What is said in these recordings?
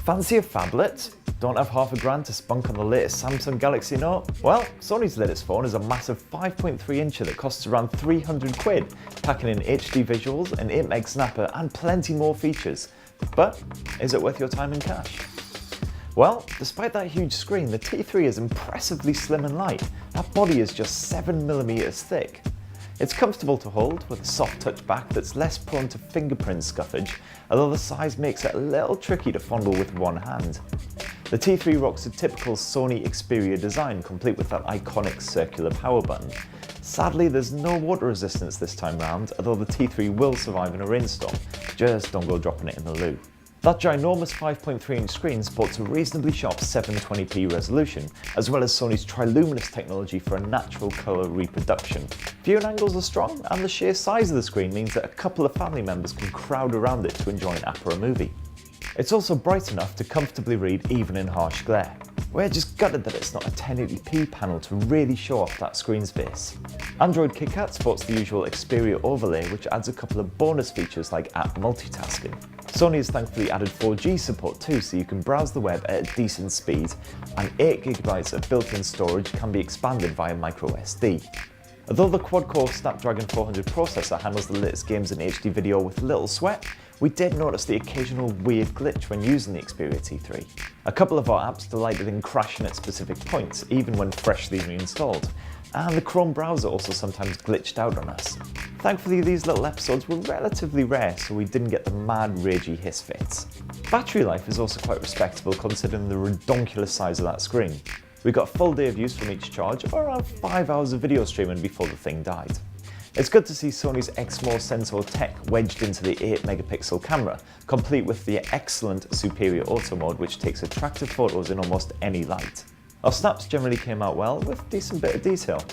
Fancy a phablet? Don't have half a grand to spunk on the latest Samsung Galaxy Note? Well, Sony's latest phone is a massive 5.3 incher that costs around 300 quid, packing in HD visuals, an 8 meg snapper and plenty more features. But is it worth your time and cash? Well, despite that huge screen, the T3 is impressively slim and light. That body is just 7mm thick. It's comfortable to hold, with a soft touch back that's less prone to fingerprint scuffage, although the size makes it a little tricky to fondle with one hand. The T3 rocks a typical Sony Xperia design, complete with that iconic circular power button. Sadly, there's no water resistance this time round, although the T3 will survive in a rainstorm. Just don't go dropping it in the loo. That ginormous 5.3 inch screen sports a reasonably sharp 720p resolution, as well as Sony's triluminous technology for a natural colour reproduction. Viewing angles are strong, and the sheer size of the screen means that a couple of family members can crowd around it to enjoy an app or a movie. It's also bright enough to comfortably read even in harsh glare. We're just gutted that it's not a 1080p panel to really show off that screen space. Android KitKat sports the usual Xperia overlay, which adds a couple of bonus features like app multitasking. Sony has thankfully added 4G support too, so you can browse the web at a decent speed, and 8GB of built-in storage can be expanded via microSD. Although the quad-core Snapdragon 400 processor handles the latest games in HD video with little sweat, we did notice the occasional weird glitch when using the Xperia T3. A couple of our apps delighted in crashing at specific points, even when freshly reinstalled, and the Chrome browser also sometimes glitched out on us. Thankfully, these little episodes were relatively rare, so we didn't get the mad ragey hiss fits. Battery life is also quite respectable considering the redonkulous size of that screen. We got a full day of use from each charge, or around 5 hours of video streaming before the thing died. It's good to see Sony's Exmor sensor tech wedged into the 8-megapixel camera, complete with the excellent Superior Auto mode, which takes attractive photos in almost any light. Our snaps generally came out well, with a decent bit of detail.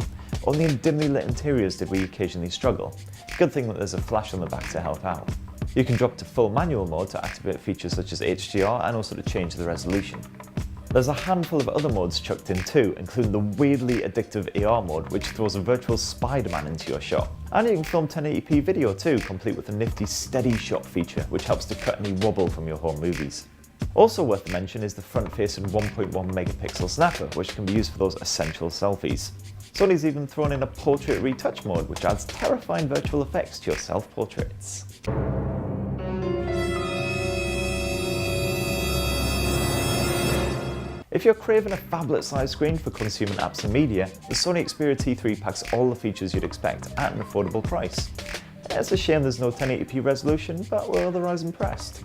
Only in dimly lit interiors did we occasionally struggle. Good thing that there's a flash on the back to help out. You can drop to full manual mode to activate features such as HDR and also to change the resolution. There's a handful of other modes chucked in too, including the weirdly addictive AR mode, which throws a virtual Spider-Man into your shot. And you can film 1080p video too, complete with the nifty steady shot feature, which helps to cut any wobble from your home movies. Also worth mention is the front-facing 1.1 megapixel snapper, which can be used for those essential selfies. Sony's even thrown in a portrait retouch mode, which adds terrifying virtual effects to your self-portraits. If you're craving a phablet-sized screen for consuming apps and media, the Sony Xperia T3 packs all the features you'd expect at an affordable price. It's a shame there's no 1080p resolution, but we're otherwise impressed.